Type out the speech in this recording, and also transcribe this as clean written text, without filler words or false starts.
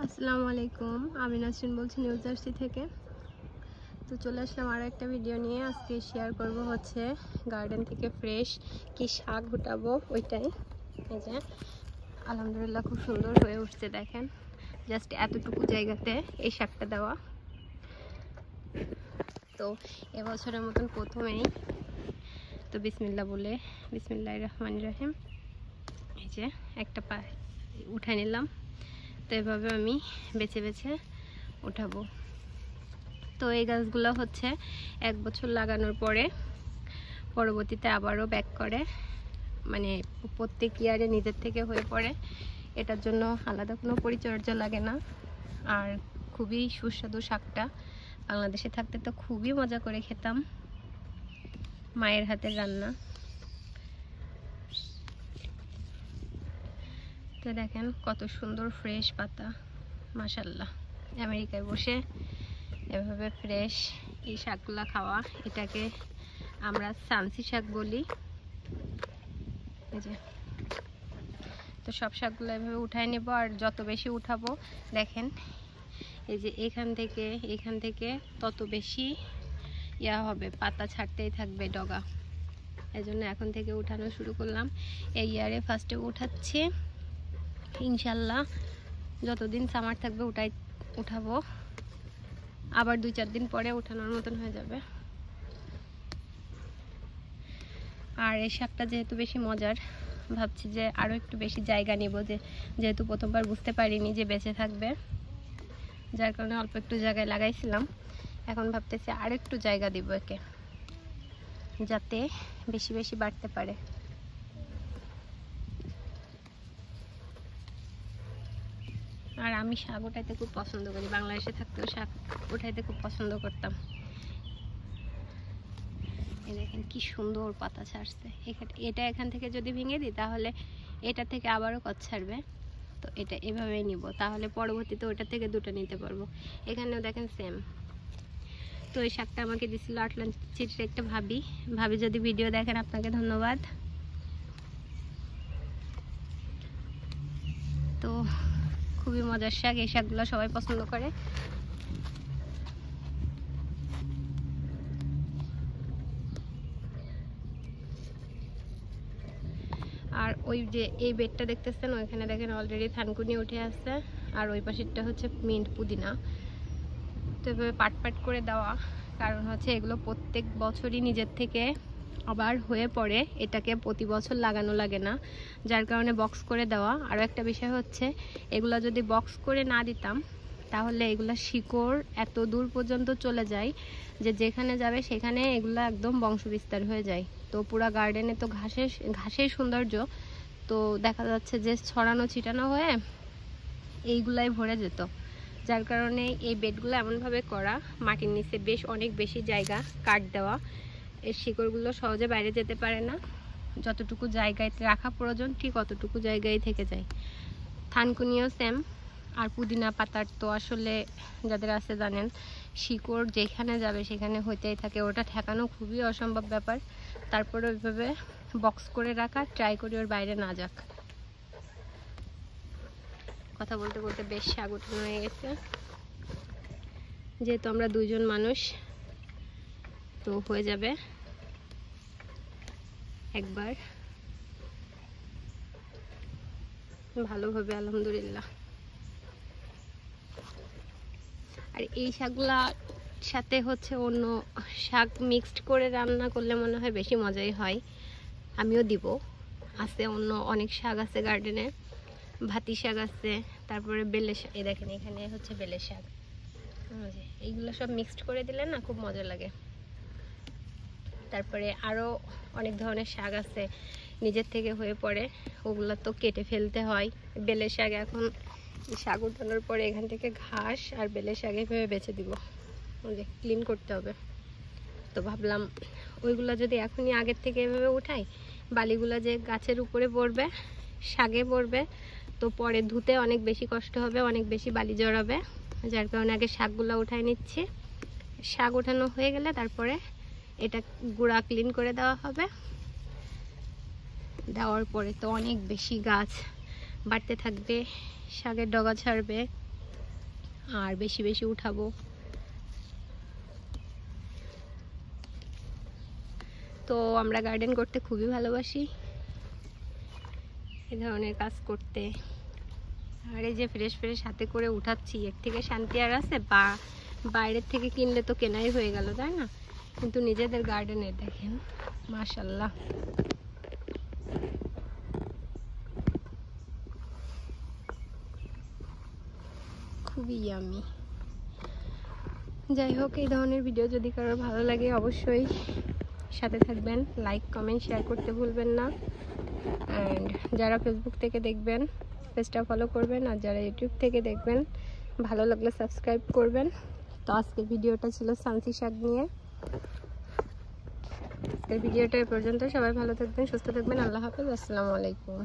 আসসালামু আলাইকুম, আমি নাসরিন বলছি নিউ জার্সি থেকে। তো চলে আসলাম আরও একটা ভিডিও নিয়ে। আজকে শেয়ার করব হচ্ছে গার্ডেন থেকে ফ্রেশ কি শাক গোটাবো ওইটাই। এই যে আলহামদুলিল্লাহ খুব সুন্দর হয়ে উঠছে, দেখেন জাস্ট এতটুকু জায়গাতে এই শাকটা দেওয়া। তো এবছরের মতন প্রথমেই তো বিসমিল্লাহ বলে বিসমিল্লাহির রহমানির রহিম এই যে একটা উঠাই নিলাম। তো এভাবে আমি বেছে বেছে উঠাবো। তো এই গাছগুলো হচ্ছে 1 বছর লাগানোর পরে পরবর্তীতে আবারও ব্যাক করে, মানে প্রত্যেক ইয়ারে নিজের থেকে হয়ে পড়ে। এটার জন্য আলাদা কোনো পরিচর্যা লাগে না। আর খুবই সুস্বাদু শাকটা। বাংলাদেশে থাকতে তো খুবই মজা করে খেতাম, মায়ের হাতের রান্না। তো দেখেন কত সুন্দর ফ্রেশ পাতা, মাশাআল্লাহ। আমেরিকায় বসে এভাবে ফ্রেশ এই শাকগুলা খাওয়া, এটাকে আমরা সানসি শাক বলি। এই যে তো সব শাকগুলো এভাবে উঠায় নেব, আর যত বেশি উঠাবো দেখেন এই যে এখান থেকে তত বেশি হবে, পাতা ছাড়তেই থাকবে ডগা। এই জন্য এখন থেকে উঠানো শুরু করলাম। এই ইয়ারে ফার্স্টে উঠাচ্ছি, ইনশাল্লাহ যতদিন সামার থাকবে উঠাবো, আবার 2-4 দিন পরে উঠানোর মতন হয়ে যাবে। আর এই শাকটা যেহেতু বেশি মজার, ভাবছি যে আরও একটু বেশি জায়গা নিব, যেহেতু প্রথমবার বুঝতে পারিনি যে বেঁচে থাকবে, যার কারণে অল্প একটু জায়গায় লাগাইছিলাম। এখন ভাবতেছি আর একটু জায়গা দিব একে, যাতে বেশি বেশি বাড়তে পারে। আর আমি শাক উঠাইতে খুব পছন্দ করি, বাংলাদেশে থাকতেও শাক উঠাইতে খুব পছন্দ করতাম। এই দেখেন কি সুন্দর পাতা ছাড়ছে। এটা এখান থেকে যদি ভেঙে দিই তাহলে এটা থেকে আবারও কচ ছাড়বে। তো এটা এভাবেই নিব, তাহলে পরবর্তীতে ওটা থেকে দুটো নিতে পারবো। এখানেও দেখেন সেম। তো এই শাকটা আমাকে দিছিল আটলান্টিসের একটা ভাবি যদি ভিডিও দেখেন আপনাকে ধন্যবাদ। তো খুবই মজার শাক, এই শাকগুলো সবাই পছন্দ করে। আর ওই যে এই বেডটা দেখতেছেন, ওইখানে দেখেন অলরেডি থানকুনি উঠে আসছে, আর ওই পাশেরটা হচ্ছে মিন্ট পুদিনা। তো এভাবে পাট করে দেওয়া, কারণ হচ্ছে এগুলো প্রত্যেক বছরই নিজের থেকে আবার হয়ে পড়ে, এটাকে প্রতি বছর লাগানো লাগে না, যার কারণে বক্স করে দেওয়া। আরও একটা বিষয় হচ্ছে এগুলো যদি বক্স করে না দিতাম তাহলে এগুলা শিকড় এত দূর পর্যন্ত চলে যায় যে যেখানে যাবে সেখানে এগুলো একদম বংশবিস্তার হয়ে যায়। তো পুরো গার্ডেনে তো ঘাসের সৌন্দর্য, তো দেখা যাচ্ছে যে ছড়ানো ছিটানো হয়ে এইগুলাই ভরে যেত। যার কারণে এই বেডগুলো এমনভাবে করা, মাটির নিচে অনেক বেশি জায়গা কাট দেওয়া, এর শিকড়গুলো সহজে বাইরে যেতে পারে না, যতটুকু জায়গায় রাখা প্রয়োজন ঠিক অতটুকু জায়গায় থেকে যায়। থানকুনিও সেম। আর পুদিনা পাতার তো আসলে যাদের আছে জানেন, শিকড় যেখানে যাবে সেখানে হইতেই থাকে, ওটা ঠেকানো খুবই অসম্ভব ব্যাপার। তারপরে ওইভাবে বক্স করে রাখা, ট্রাই করি ওর বাইরে না যাক। কথা বলতে বলতে বেশ শাক উঠানো হয়ে গেছে, যেহেতু আমরা 2 জন মানুষ তো হয়ে যাবে একবার ভালোভাবে, আলহামদুলিল্লাহ। আর এই শাকগুলার সাথে হচ্ছে অন্য শাক মিক্সড করে রান্না করলে মনে হয় বেশি মজাই হয়। আমিও দিব, আছে অন্য অনেক শাক আছে গার্ডেনে, ভাতি শাক আছে, তারপরে বেলে শাক। এই দেখেন এখানে হচ্ছে বেলে শাক, এইগুলো সব মিক্সড করে দিলে না খুব মজা লাগে। তারপরে আরও অনেক ধরনের শাক আছে নিজের থেকে হয়ে পড়ে, ওগুলো তো কেটে ফেলতে হয়। বেলে শাক এখন শাক উঠানোর পরে এখান থেকে ঘাস আর বেলে শাক এভাবে বেছে দিব, যে ক্লিন করতে হবে। তো ভাবলাম ওইগুলো যদি এখনই আগের থেকে এভাবে উঠাই, বালিগুলো যে গাছের উপরে পড়বে, শাকে পড়বে, তো পরে ধুতে অনেক বেশি কষ্ট হবে, অনেক বেশি বালি জড়াবে। যার কারণে আগে শাকগুলো উঠাই নিচ্ছি। শাক উঠানো হয়ে গেলে তারপরে এটা গুঁড়া ক্লিন করে দেওয়া হবে। দেওয়ার পরে তো অনেক বেশি গাছ বাড়তে থাকবে, শাকের ডগা ছাড়বে, আর বেশি বেশি উঠাবো। তো আমরা গার্ডেন করতে খুবই ভালোবাসি, এ ধরনের কাজ করতে। আর এই যে ফ্রেশ ফ্রেশ হাতে করে উঠাচ্ছি, এর থেকে শান্তি আর আছে? বা বাইরের থেকে কিনলে তো কেনাই হয়ে গেল, তাই না? কিন্তু নিজেদের গার্ডেনে দেখেন মাশাআল্লাহ। খুবই ইয়ামি। যাই হোক, এই ধরনের ভিডিও যদি কারোর ভালো লাগে অবশ্যই সাথে থাকবেন, লাইক কমেন্ট শেয়ার করতে ভুলবেন না। অ্যান্ড যারা ফেসবুক থেকে দেখবেন পেজটা ফলো করবেন, আর যারা ইউটিউব থেকে দেখবেন ভালো লাগলে সাবস্ক্রাইব করবেন। তো আজকের ভিডিওটা ছিল সানসি শাক নিয়ে। আজকের ভিডিওটা এ পর্যন্ত। সবাই ভালো থাকবেন, সুস্থ থাকবেন। আল্লাহ হাফেজ, আসসালামু আলাইকুম।